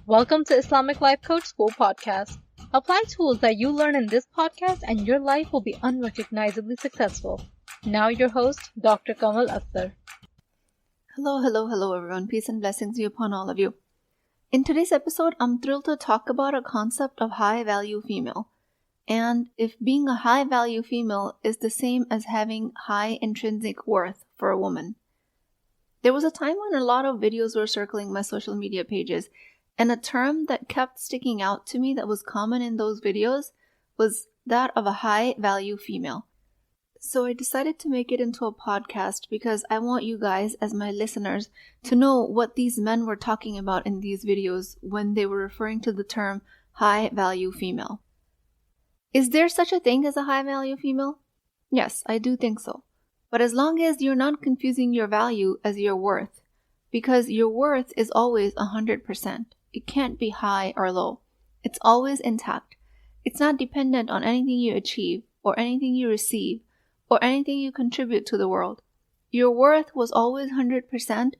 Welcome to Islamic Life Coach School podcast. Apply tools that you learn in this podcast and your life will be unrecognizably successful. Now your host, Dr. Kamal Akhtar. Hello everyone. Peace and blessings be upon all of you. In today's episode, I'm thrilled to talk about a concept of high value female. And if being a high value female is the same as having high intrinsic worth for a woman. There was a time when a lot of videos were circling my social media pages, and a term that kept sticking out to me that was common in those videos was that of a high value female. So I decided to make it into a podcast because I want you guys as my listeners to know what these men were talking about in these videos when they were referring to the term high value female. Is there such a thing as a high value female? Yes, I do think so. But as long as you're not confusing your value as your worth, because your worth is always 100%. It can't be high or low. It's always intact. It's not dependent on anything you achieve, or anything you receive, or anything you contribute to the world. Your worth was always 100%,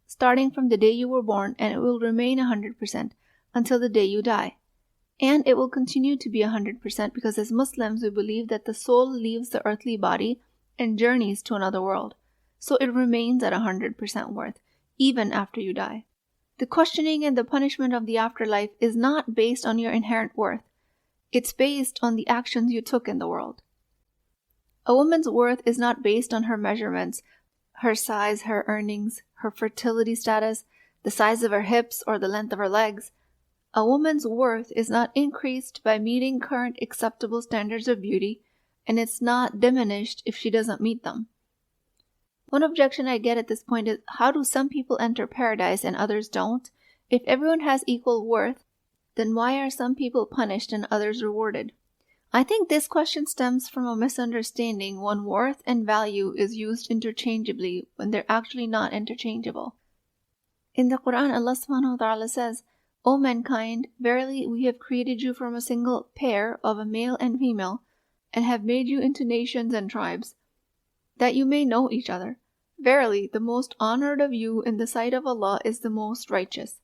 starting from the day you were born, and it will remain 100% until the day you die. And it will continue to be 100% because as Muslims, we believe that the soul leaves the earthly body and journeys to another world. So it remains at 100% worth, even after you die. The questioning and the punishment of the afterlife is not based on your inherent worth. It's based on the actions you took in the world. A woman's worth is not based on her measurements, her size, her earnings, her fertility status, the size of her hips, or the length of her legs. A woman's worth is not increased by meeting current acceptable standards of beauty, and it's not diminished if she doesn't meet them. One objection I get at this point is, how do some people enter paradise and others don't? If everyone has equal worth, then why are some people punished and others rewarded? I think this question stems from a misunderstanding when worth and value is used interchangeably when they're actually not interchangeable. In the Quran, Allah subhanahu wa ta'ala says, O mankind, verily we have created you from a single pair of a male and female, and have made you into nations and tribes, that you may know each other. Verily, the most honored of you in the sight of Allah is the most righteous.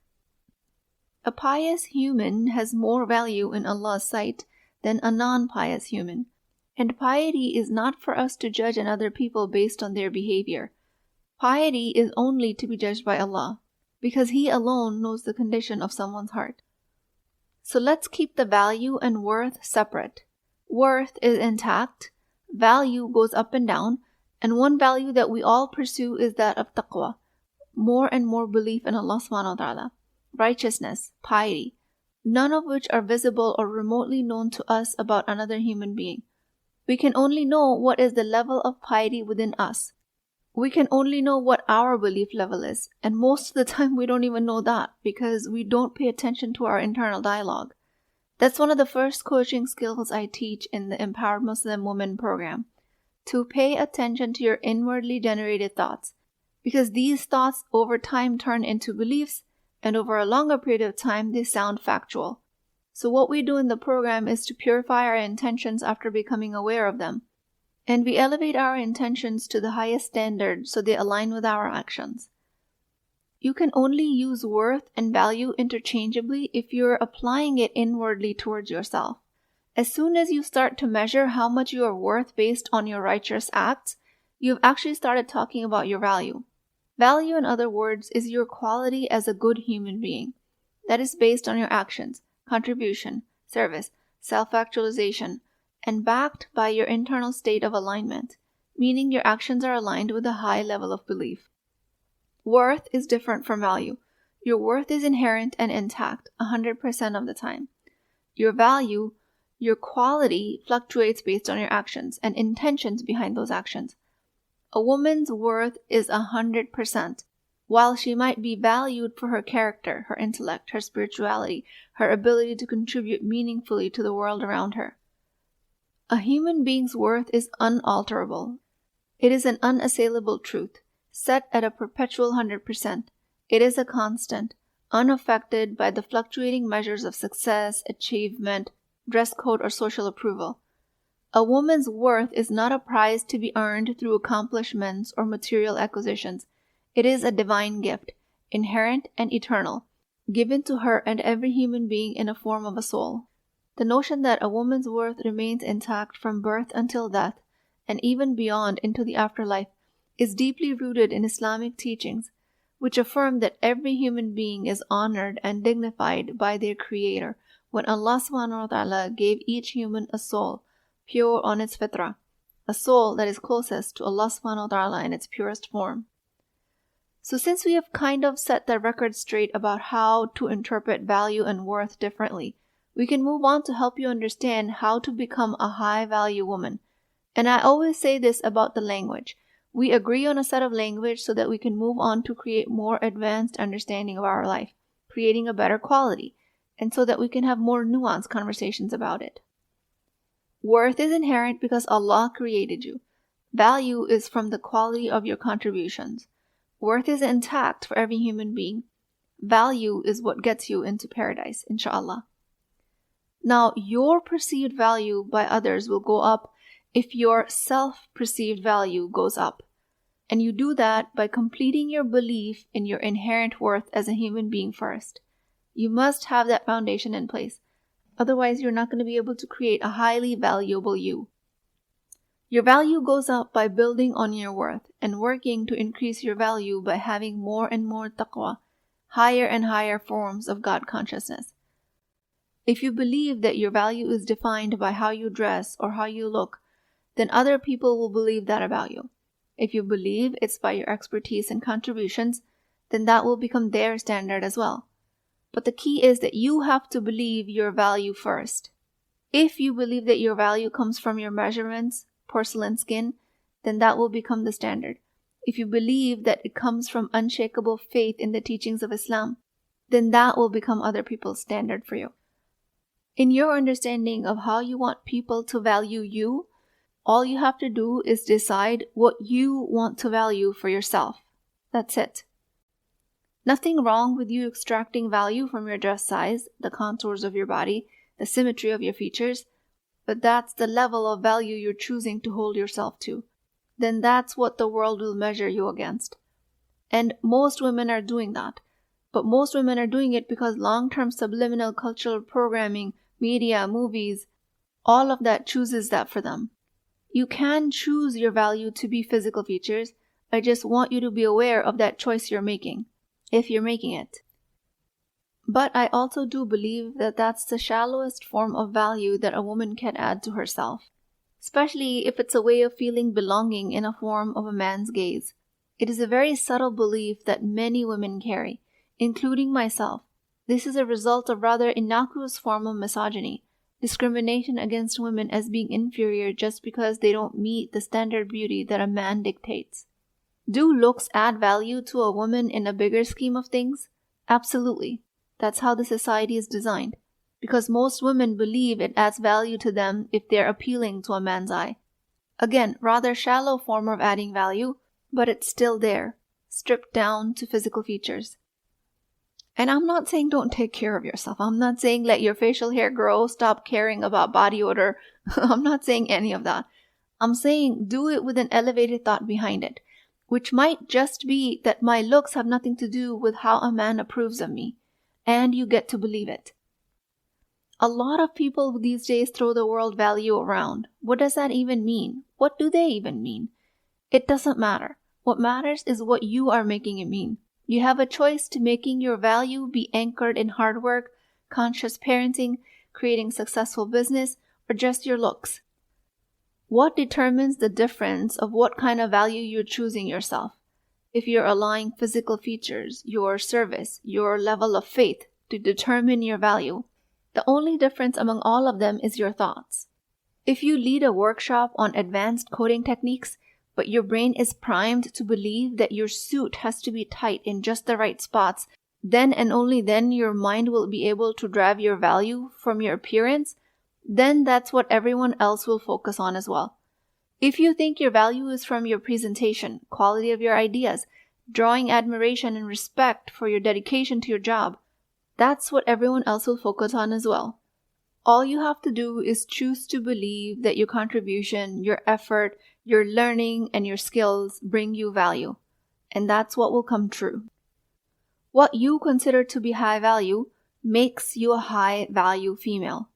A pious human has more value in Allah's sight than a non-pious human. And piety is not for us to judge another people based on their behavior. Piety is only to be judged by Allah, because He alone knows the condition of someone's heart. So let's keep the value and worth separate. Worth is intact, value goes up and down, and one value that we all pursue is that of taqwa, more and more belief in Allah subhanahu wa ta'ala, righteousness, piety, none of which are visible or remotely known to us about another human being. We can only know what is the level of piety within us. We can only know what our belief level is, and most of the time we don't even know that because we don't pay attention to our internal dialogue. That's one of the first coaching skills I teach in the Empowered Muslim Woman program. To pay attention to your inwardly generated thoughts, because these thoughts over time turn into beliefs, and over a longer period of time they sound factual. So what we do in the program is to purify our intentions after becoming aware of them, and we elevate our intentions to the highest standard so they align with our actions. You can only use worth and value interchangeably if you're applying it inwardly towards yourself. As soon as you start to measure how much you are worth based on your righteous acts, you've actually started talking about your value. Value, in other words, is your quality as a good human being. That is based on your actions, contribution, service, self-actualization, and backed by your internal state of alignment, meaning your actions are aligned with a high level of belief. Worth is different from value. Your worth is inherent and intact 100% of the time. Your value, your quality, fluctuates based on your actions and intentions behind those actions. A woman's worth is 100%, while she might be valued for her character, her intellect, her spirituality, her ability to contribute meaningfully to the world around her. A human being's worth is unalterable. It is an unassailable truth, set at a perpetual 100%. It is a constant, unaffected by the fluctuating measures of success, achievement, dress code, or social approval. A woman's worth is not a prize to be earned through accomplishments or material acquisitions. It is a divine gift, inherent and eternal, given to her and every human being in a form of a soul. The notion that a woman's worth remains intact from birth until death, and even beyond into the afterlife, is deeply rooted in Islamic teachings, which affirm that every human being is honored and dignified by their Creator when Allah subhanahu wa ta'ala gave each human a soul, pure on its fitrah, a soul that is closest to Allah subhanahu wa ta'ala in its purest form. So since we have kind of set the record straight about how to interpret value and worth differently, we can move on to help you understand how to become a high-value woman. And I always say this about the language. We agree on a set of language so that we can move on to create more advanced understanding of our life, creating a better quality, and so that we can have more nuanced conversations about it. Worth is inherent because Allah created you. Value is from the quality of your contributions. Worth is intact for every human being. Value is what gets you into paradise, inshallah. Now, your perceived value by others will go up if your self-perceived value goes up. And you do that by completing your belief in your inherent worth as a human being first. You must have that foundation in place. Otherwise, you're not going to be able to create a highly valuable you. Your value goes up by building on your worth and working to increase your value by having more and more taqwa, higher and higher forms of God consciousness. If you believe that your value is defined by how you dress or how you look, then other people will believe that about you. If you believe it's by your expertise and contributions, then that will become their standard as well. But the key is that you have to believe your value first. If you believe that your value comes from your measurements, porcelain skin, then that will become the standard. If you believe that it comes from unshakable faith in the teachings of Islam, then that will become other people's standard for you. In your understanding of how you want people to value you, all you have to do is decide what you want to value for yourself. That's it. Nothing wrong with you extracting value from your dress size, the contours of your body, the symmetry of your features, but that's the level of value you're choosing to hold yourself to. Then that's what the world will measure you against. And most women are doing that. But most women are doing it because long-term subliminal cultural programming, media, movies, all of that chooses that for them. You can choose your value to be physical features. I just want you to be aware of that choice you're making, if you're making it. But I also do believe that that's the shallowest form of value that a woman can add to herself, especially if it's a way of feeling belonging in a form of a man's gaze. It is a very subtle belief that many women carry, including myself. This is a result of rather innocuous form of misogyny, discrimination against women as being inferior just because they don't meet the standard beauty that a man dictates. Do looks add value to a woman in a bigger scheme of things? Absolutely. That's how the society is designed. Because most women believe it adds value to them if they're appealing to a man's eye. Again, rather shallow form of adding value, but it's still there, stripped down to physical features. And I'm not saying don't take care of yourself. I'm not saying let your facial hair grow, stop caring about body odor. I'm not saying any of that. I'm saying do it with an elevated thought behind it, which might just be that my looks have nothing to do with how a man approves of me, and you get to believe it. A lot of people these days throw the word value around. What does that even mean? What do they even mean? It doesn't matter. What matters is what you are making it mean. You have a choice to making your value be anchored in hard work, conscious parenting, creating successful business, or just your looks. What determines the difference of what kind of value you're choosing yourself? If you're allowing physical features, your service, your level of faith to determine your value, the only difference among all of them is your thoughts. If you lead a workshop on advanced coding techniques, but your brain is primed to believe that your suit has to be tight in just the right spots, then and only then your mind will be able to drive your value from your appearance, then that's what everyone else will focus on as well. If you think your value is from your presentation, quality of your ideas, drawing admiration and respect for your dedication to your job, that's what everyone else will focus on as well. All you have to do is choose to believe that your contribution, your effort, your learning, and your skills bring you value. And that's what will come true. What you consider to be high value makes you a high value female.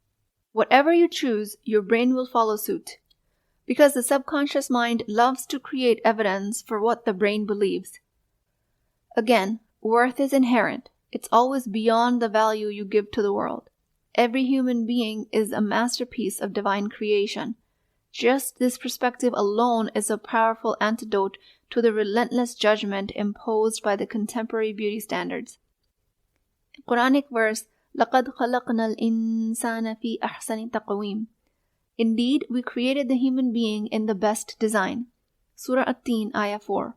Whatever you choose, your brain will follow suit. Because the subconscious mind loves to create evidence for what the brain believes. Again, worth is inherent. It's always beyond the value you give to the world. Every human being is a masterpiece of divine creation. Just this perspective alone is a powerful antidote to the relentless judgment imposed by the contemporary beauty standards. Quranic verse, لَقَدْ خَلَقْنَا الْإِنسَانَ فِي أَحْسَنِ تَقْوِيمٍ. Indeed, we created the human being in the best design. Surah At-Tin, Ayah 4.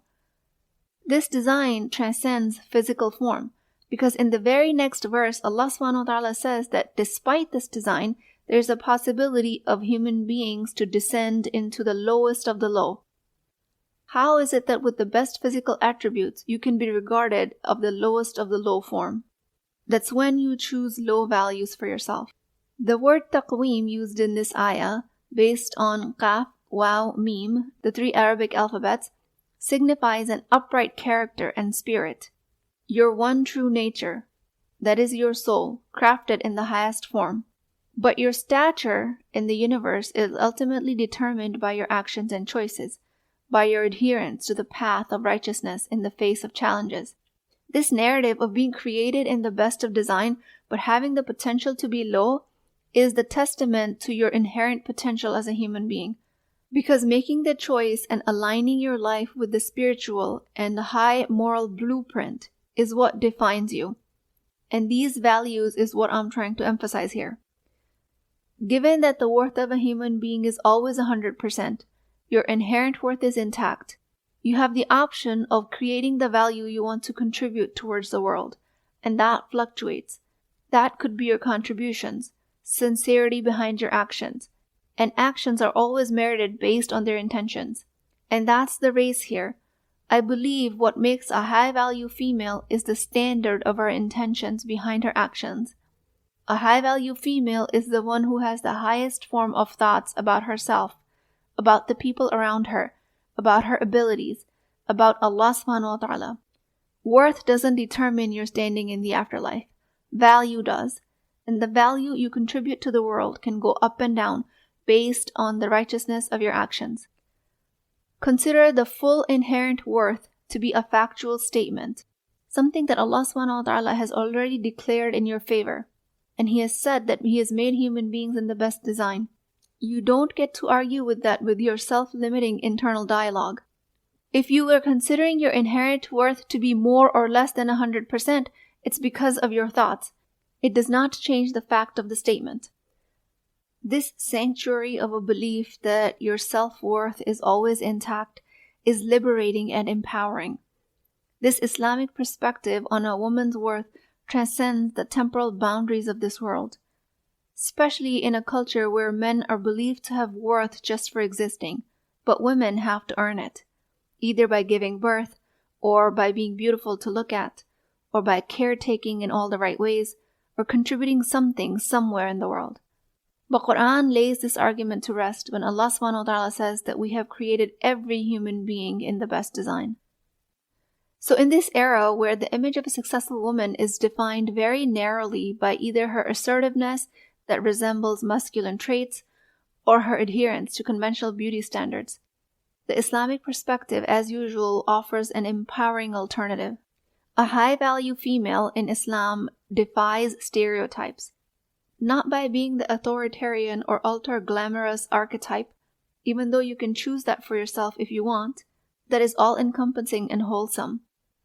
This design transcends physical form, because in the very next verse, Allah subhanahu wa ta'ala says that despite this design, there is a possibility of human beings to descend into the lowest of the low. How is it that with the best physical attributes, you can be regarded of the lowest of the low form? That's when you choose low values for yourself. The word taqweem used in this ayah, based on qaf, waw, mim, the 3 Arabic alphabets, signifies an upright character and spirit. Your one true nature, that is your soul, crafted in the highest form. But your stature in the universe is ultimately determined by your actions and choices, by your adherence to the path of righteousness in the face of challenges. This narrative of being created in the best of design, but having the potential to be low, is the testament to your inherent potential as a human being. Because making the choice and aligning your life with the spiritual and high moral blueprint is what defines you. And these values is what I'm trying to emphasize here. Given that the worth of a human being is always 100%, your inherent worth is intact. You have the option of creating the value you want to contribute towards the world, and that fluctuates. That could be your contributions, sincerity behind your actions, and actions are always merited based on their intentions. And that's the race here. I believe what makes a high-value female is the standard of her intentions behind her actions. A high-value female is the one who has the highest form of thoughts about herself, about the people around her, about her abilities, about Allah subhanahu wa ta'ala. Worth doesn't determine your standing in the afterlife. Value does. And the value you contribute to the world can go up and down based on the righteousness of your actions. Consider the full inherent worth to be a factual statement, something that Allah subhanahu wa ta'ala has already declared in your favor. And He has said that He has made human beings in the best design. You don't get to argue with that with your self-limiting internal dialogue. If you were considering your inherent worth to be more or less than 100%, it's because of your thoughts. It does not change the fact of the statement. This sanctuary of a belief that your self-worth is always intact is liberating and empowering. This Islamic perspective on a woman's worth transcends the temporal boundaries of this world, especially in a culture where men are believed to have worth just for existing, but women have to earn it, either by giving birth, or by being beautiful to look at, or by caretaking in all the right ways, or contributing something somewhere in the world. But Quran lays this argument to rest when Allah subhanahu wa ta'ala says that we have created every human being in the best design. So in this era where the image of a successful woman is defined very narrowly by either her assertiveness that resembles masculine traits or her adherence to conventional beauty standards, the Islamic perspective, as usual, offers an empowering alternative. A high-value female in Islam defies stereotypes, not by being the authoritarian or ultra-glamorous archetype, even though you can choose that for yourself if you want, that is all-encompassing and wholesome.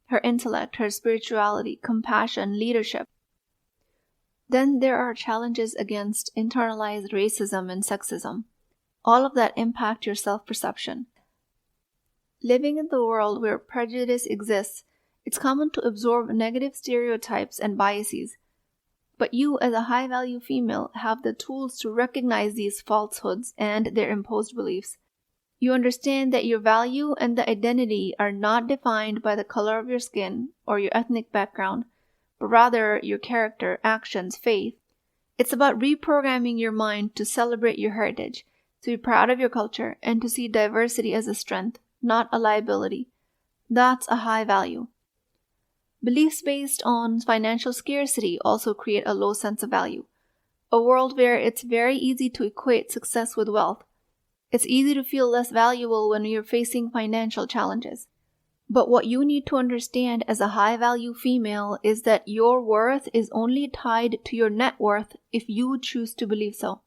Her intellect, her spirituality, compassion, leadership. Then there are challenges against internalized racism and sexism. All of that impact your self-perception. Living in the world where prejudice exists, it's common to absorb negative stereotypes and biases. But you, as a high-value female, have the tools to recognize these falsehoods and their imposed beliefs. You understand that your value and the identity are not defined by the color of your skin or your ethnic background, but rather your character, actions, faith. It's about reprogramming your mind to celebrate your heritage, to be proud of your culture, and to see diversity as a strength, not a liability. That's a high value. Beliefs based on financial scarcity also create a low sense of value. A world where it's very easy to equate success with wealth. It's easy to feel less valuable when you're facing financial challenges. But what you need to understand as a high-value female is that your worth is only tied to your net worth if you choose to believe so.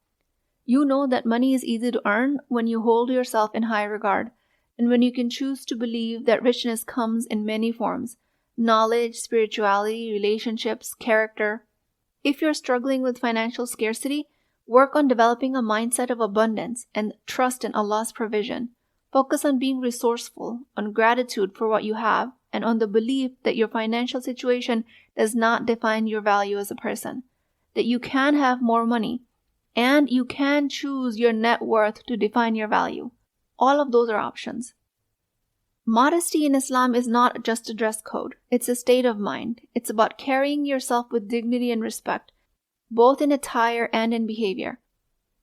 You know that money is easy to earn when you hold yourself in high regard, and when you can choose to believe that richness comes in many forms: knowledge, spirituality, relationships, character. If you're struggling with financial scarcity, work on developing a mindset of abundance and trust in Allah's provision. Focus on being resourceful, on gratitude for what you have, and on the belief that your financial situation does not define your value as a person. That you can have more money, and you can choose your net worth to define your value. All of those are options. Modesty in Islam is not just a dress code. It's a state of mind. It's about carrying yourself with dignity and respect, both in attire and in behavior.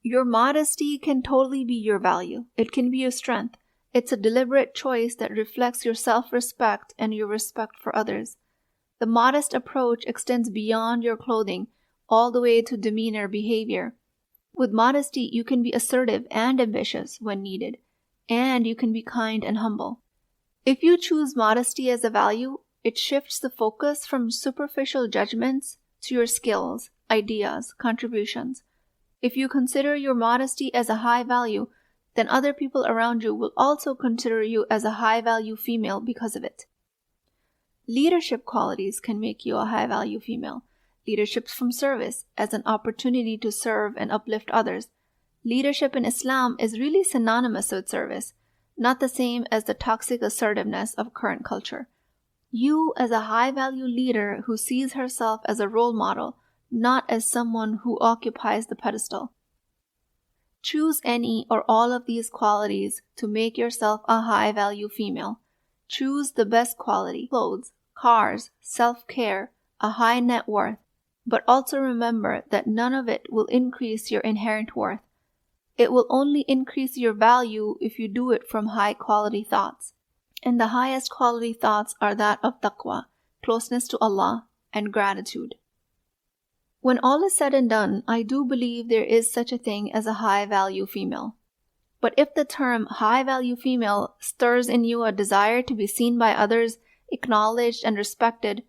Your modesty can totally be your value. It can be your strength. It's a deliberate choice that reflects your self-respect and your respect for others. The modest approach extends beyond your clothing, all the way to demeanor, behavior. With modesty, you can be assertive and ambitious when needed, and you can be kind and humble. If you choose modesty as a value, it shifts the focus from superficial judgments to your skills, ideas, contributions. If you consider your modesty as a high value, then other people around you will also consider you as a high-value female because of it. Leadership qualities can make you a high-value female. Leadership from service as an opportunity to serve and uplift others. Leadership in Islam is really synonymous with service, not the same as the toxic assertiveness of current culture. You as a high-value leader who sees herself as a role model, not as someone who occupies the pedestal. Choose any or all of these qualities to make yourself a high-value female. Choose the best quality: clothes, cars, self-care, a high net worth. But also remember that none of it will increase your inherent worth. It will only increase your value if you do it from high-quality thoughts. And the highest quality thoughts are that of taqwa, closeness to Allah, and gratitude. When all is said and done, I do believe there is such a thing as a high-value female. But if the term high-value female stirs in you a desire to be seen by others, acknowledged and respected,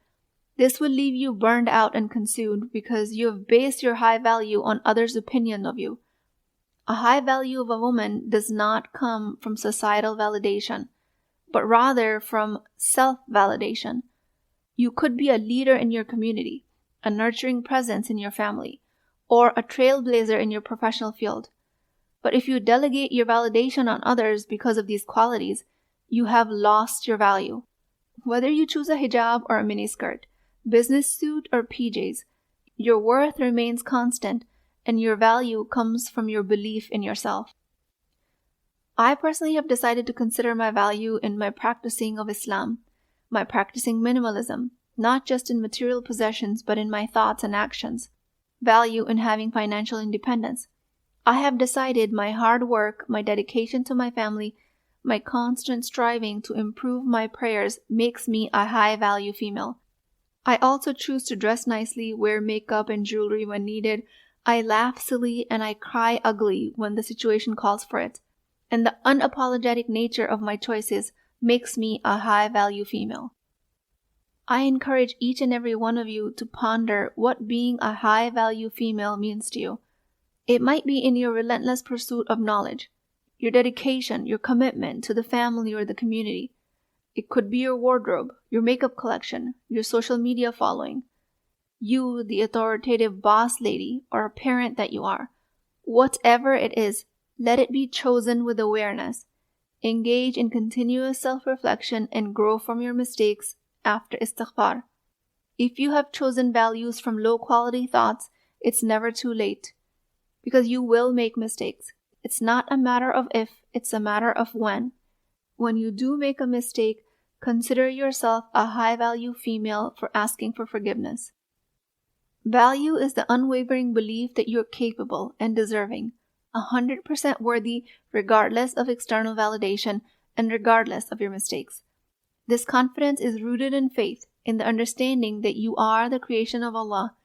this will leave you burned out and consumed because you have based your high value on others' opinion of you. A high value of a woman does not come from societal validation, but rather from self-validation. You could be a leader in your community, a nurturing presence in your family, or a trailblazer in your professional field. But if you delegate your validation on others because of these qualities, you have lost your value. Whether you choose a hijab or a miniskirt, business suit or PJs, your worth remains constant and your value comes from your belief in yourself. I personally have decided to consider my value in my practicing of Islam, my practicing minimalism, not just in material possessions but in my thoughts and actions, value in having financial independence. I have decided my hard work, my dedication to my family, my constant striving to improve my prayers makes me a high-value female. I also choose to dress nicely, wear makeup and jewelry when needed. I laugh silly and I cry ugly when the situation calls for it. And the unapologetic nature of my choices makes me a high-value female. I encourage each and every one of you to ponder what being a high-value female means to you. It might be in your relentless pursuit of knowledge, your dedication, your commitment to the family or the community. It could be your wardrobe, your makeup collection, your social media following. You, the authoritative boss lady or parent that you are. Whatever it is, let it be chosen with awareness. Engage in continuous self-reflection and grow from your mistakes after istighfar. If you have chosen values from low-quality thoughts, it's never too late. Because you will make mistakes. It's not a matter of if, it's a matter of when. When you do make a mistake, consider yourself a high-value female for asking for forgiveness. Value is the unwavering belief that you're capable and deserving, 100% worthy regardless of external validation and regardless of your mistakes. This confidence is rooted in faith, in the understanding that you are the creation of Allah,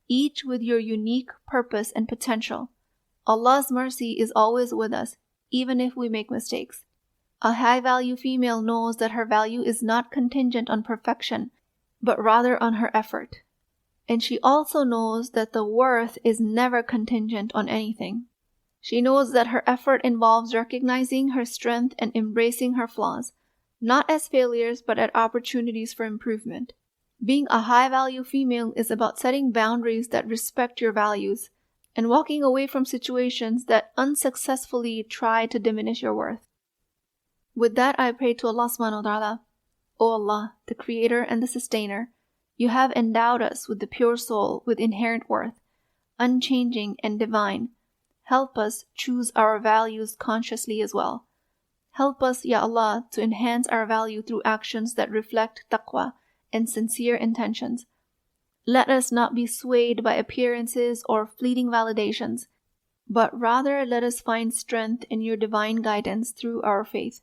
each with your unique purpose and potential. Allah's mercy is always with us, even if we make mistakes. A high-value female knows that her value is not contingent on perfection, but rather on her effort. And she also knows that the worth is never contingent on anything. She knows that her effort involves recognizing her strength and embracing her flaws, not as failures but as opportunities for improvement. Being a high-value female is about setting boundaries that respect your values and walking away from situations that unsuccessfully try to diminish your worth. With that, I pray to Allah subhanahu wa ta'ala, O Allah, the Creator and the Sustainer, you have endowed us with the pure soul with inherent worth, unchanging and divine. Help us choose our values consciously as well. Help us, Ya Allah, to enhance our value through actions that reflect taqwa and sincere intentions. Let us not be swayed by appearances or fleeting validations, but rather let us find strength in your divine guidance through our faith.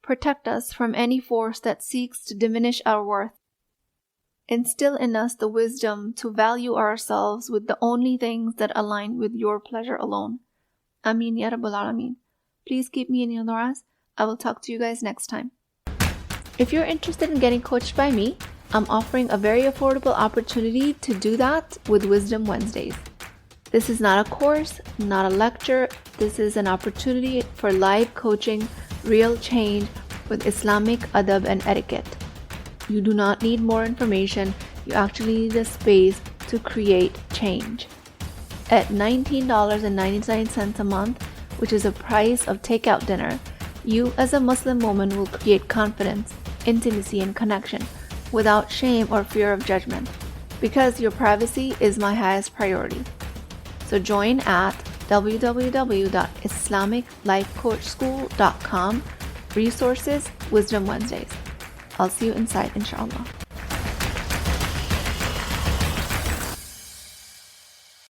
Protect us from any force that seeks to diminish our worth. Instill in us the wisdom to value ourselves with the only things that align with your pleasure alone. Ameen Ya Rabbal Alameen. Please keep me in your du'as. I will talk to you guys next time. If you're interested in getting coached by me, I'm offering a very affordable opportunity to do that with Wisdom Wednesdays. This is not a course, not a lecture. This is an opportunity for live coaching, real change with Islamic adab and etiquette. You do not need more information. You actually need a space to create change. At $19.99 a month, which is the price of takeout dinner, you as a Muslim woman will create confidence, intimacy, and connection without shame or fear of judgment, because your privacy is my highest priority. So join at www.islamiclifecoachschool.com, resources, Wisdom Wednesdays. I'll see you inside, inshallah.